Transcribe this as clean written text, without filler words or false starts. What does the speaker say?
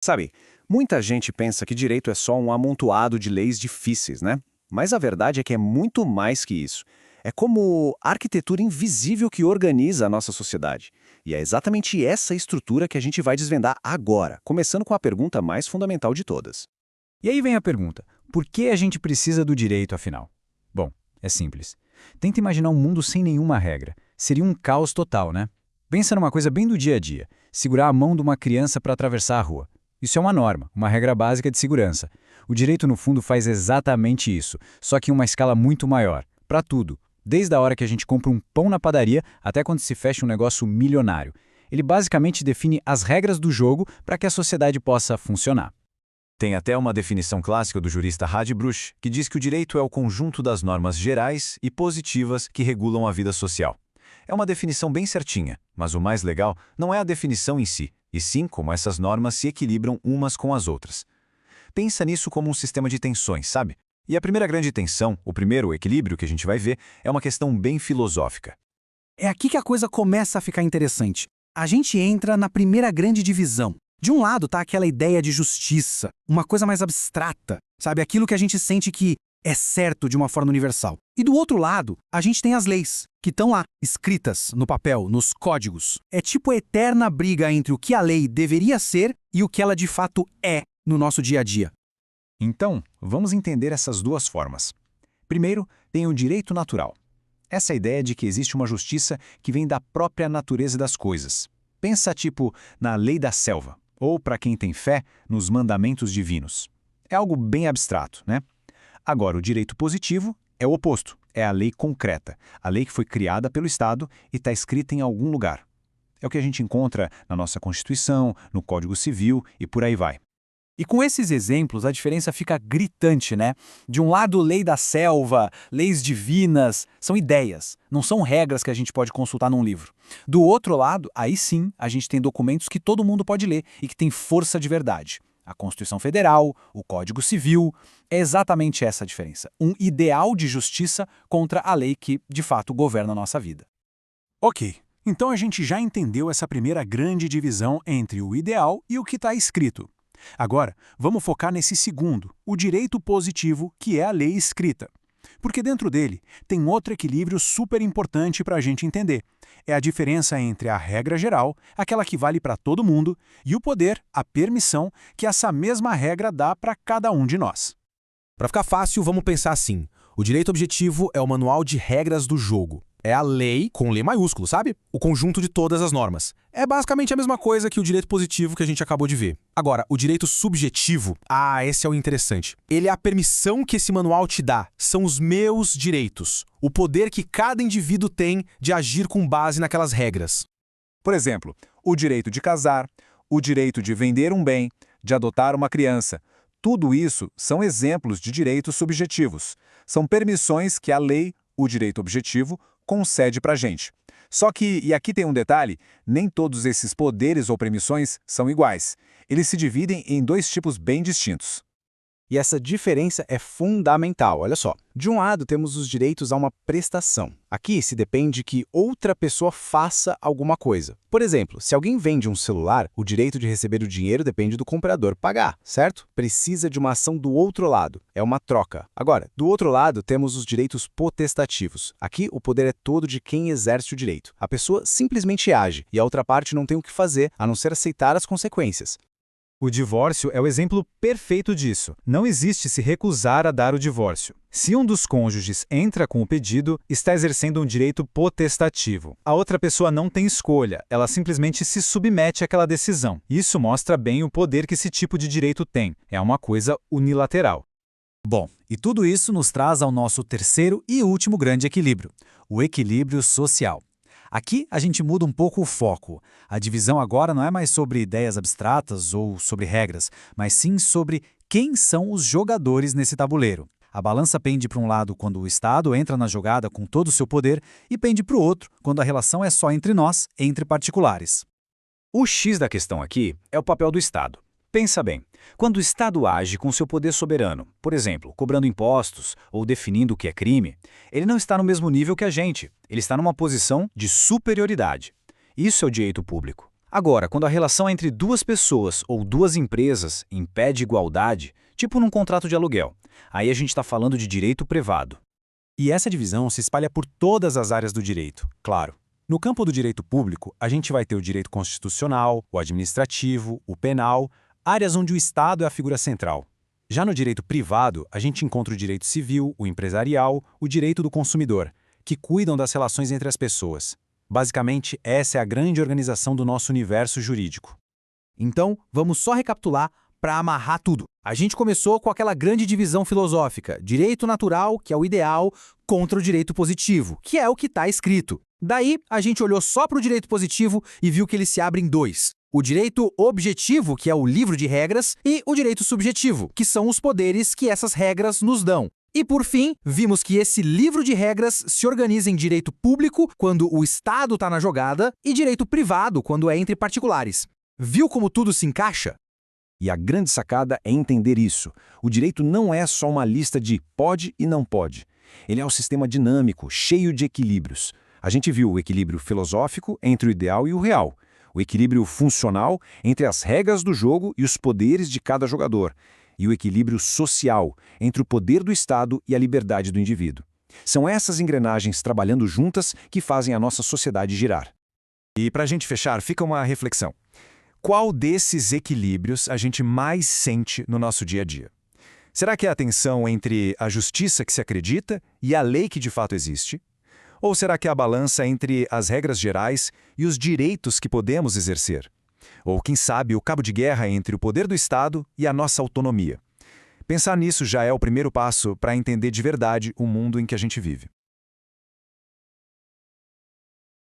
Sabe, muita gente pensa que direito é só um amontoado de leis difíceis, né? Mas a verdade é que é muito mais que isso. É como a arquitetura invisível que organiza a nossa sociedade. E é exatamente essa estrutura que a gente vai desvendar agora, começando com a pergunta mais fundamental de todas. E aí vem a pergunta: por que a gente precisa do direito, afinal? Bom, é simples. Tenta imaginar um mundo sem nenhuma regra. Seria um caos total, né? Pensa numa coisa bem do dia a dia: segurar a mão de uma criança para atravessar a rua. Isso é uma norma, uma regra básica de segurança. O direito, no fundo, faz exatamente isso, só que em uma escala muito maior, para tudo. Desde a hora que a gente compra um pão na padaria até quando se fecha um negócio milionário. Ele basicamente define as regras do jogo para que a sociedade possa funcionar. Tem até uma definição clássica do jurista Radbruch, que diz que o direito é o conjunto das normas gerais e positivas que regulam a vida social. É uma definição bem certinha, mas o mais legal não é a definição em si, e sim como essas normas se equilibram umas com as outras. Pensa nisso como um sistema de tensões, sabe? E a primeira grande tensão, o primeiro equilíbrio que a gente vai ver, é uma questão bem filosófica. É aqui que a coisa começa a ficar interessante. A gente entra na primeira grande divisão. De um lado tá aquela ideia de justiça, uma coisa mais abstrata, sabe? Aquilo que a gente sente que é certo de uma forma universal. E do outro lado, a gente tem as leis, que estão lá, escritas no papel, nos códigos. É tipo a eterna briga entre o que a lei deveria ser e o que ela de fato é no nosso dia a dia. Então, vamos entender essas duas formas. Primeiro, tem o direito natural. Essa ideia de que existe uma justiça que vem da própria natureza das coisas. Pensa, tipo, na lei da selva, ou, para quem tem fé, nos mandamentos divinos. É algo bem abstrato, né? Agora, o direito positivo é o oposto. É a lei concreta, a lei que foi criada pelo Estado e está escrita em algum lugar. É o que a gente encontra na nossa Constituição, no Código Civil e por aí vai. E com esses exemplos, a diferença fica gritante, né? De um lado, lei da selva, leis divinas, são ideias, não são regras que a gente pode consultar num livro. Do outro lado, aí sim, a gente tem documentos que todo mundo pode ler e que têm força de verdade. A Constituição Federal, o Código Civil, é exatamente essa a diferença. Um ideal de justiça contra a lei que, de fato, governa a nossa vida. Ok, então a gente já entendeu essa primeira grande divisão entre o ideal e o que está escrito. Agora, vamos focar nesse segundo, o direito positivo, que é a lei escrita. Porque dentro dele tem outro equilíbrio super importante para a gente entender. É a diferença entre a regra geral, aquela que vale para todo mundo, e o poder, a permissão, que essa mesma regra dá para cada um de nós. Para ficar fácil, vamos pensar assim. O direito objetivo é o manual de regras do jogo. É a lei com L maiúsculo, sabe? O conjunto de todas as normas. É basicamente a mesma coisa que o direito positivo que a gente acabou de ver. Agora, o direito subjetivo, esse é o interessante. Ele é a permissão que esse manual te dá. São os meus direitos. O poder que cada indivíduo tem de agir com base naquelas regras. Por exemplo, o direito de casar, o direito de vender um bem, de adotar uma criança. Tudo isso são exemplos de direitos subjetivos. São permissões que a lei, o direito objetivo, concede para a gente. Só que, e aqui tem um detalhe, nem todos esses poderes ou permissões são iguais. Eles se dividem em dois tipos bem distintos. E essa diferença é fundamental, olha só. De um lado, temos os direitos a uma prestação. Aqui se depende que outra pessoa faça alguma coisa. Por exemplo, se alguém vende um celular, o direito de receber o dinheiro depende do comprador pagar, certo? Precisa de uma ação do outro lado. É uma troca. Agora, do outro lado, temos os direitos potestativos. Aqui, o poder é todo de quem exerce o direito. A pessoa simplesmente age, e a outra parte não tem o que fazer, a não ser aceitar as consequências. O divórcio é o exemplo perfeito disso. Não existe se recusar a dar o divórcio. Se um dos cônjuges entra com o pedido, está exercendo um direito potestativo. A outra pessoa não tem escolha, ela simplesmente se submete àquela decisão. Isso mostra bem o poder que esse tipo de direito tem. É uma coisa unilateral. Bom, e tudo isso nos traz ao nosso terceiro e último grande equilíbrio, o equilíbrio social. Aqui a gente muda um pouco o foco. A divisão agora não é mais sobre ideias abstratas ou sobre regras, mas sim sobre quem são os jogadores nesse tabuleiro. A balança pende para um lado quando o Estado entra na jogada com todo o seu poder e pende para o outro quando a relação é só entre nós, entre particulares. O X da questão aqui é o papel do Estado. Pensa bem, quando o Estado age com seu poder soberano, por exemplo, cobrando impostos ou definindo o que é crime, ele não está no mesmo nível que a gente, ele está numa posição de superioridade. Isso é o direito público. Agora, quando a relação é entre duas pessoas ou duas empresas impede igualdade, tipo num contrato de aluguel, aí a gente está falando de direito privado. E essa divisão se espalha por todas as áreas do direito, claro. No campo do direito público, a gente vai ter o direito constitucional, o administrativo, o penal, áreas onde o Estado é a figura central. Já no direito privado, a gente encontra o direito civil, o empresarial, o direito do consumidor, que cuidam das relações entre as pessoas. Basicamente, essa é a grande organização do nosso universo jurídico. Então, vamos só recapitular para amarrar tudo. A gente começou com aquela grande divisão filosófica, direito natural, que é o ideal, contra o direito positivo, que é o que está escrito. Daí, a gente olhou só para o direito positivo e viu que ele se abre em dois. O direito objetivo, que é o livro de regras, e o direito subjetivo, que são os poderes que essas regras nos dão. E, por fim, vimos que esse livro de regras se organiza em direito público, quando o Estado está na jogada, e direito privado, quando é entre particulares. Viu como tudo se encaixa? E a grande sacada é entender isso. O direito não é só uma lista de pode e não pode. Ele é um sistema dinâmico, cheio de equilíbrios. A gente viu o equilíbrio filosófico entre o ideal e o real, o equilíbrio funcional entre as regras do jogo e os poderes de cada jogador, e o equilíbrio social entre o poder do Estado e a liberdade do indivíduo. São essas engrenagens trabalhando juntas que fazem a nossa sociedade girar. E para a gente fechar, fica uma reflexão. Qual desses equilíbrios a gente mais sente no nosso dia a dia? Será que é a tensão entre a justiça que se acredita e a lei que de fato existe? Ou será que é a balança entre as regras gerais e os direitos que podemos exercer? Ou, quem sabe, o cabo de guerra entre o poder do Estado e a nossa autonomia? Pensar nisso já é o primeiro passo para entender de verdade o mundo em que a gente vive.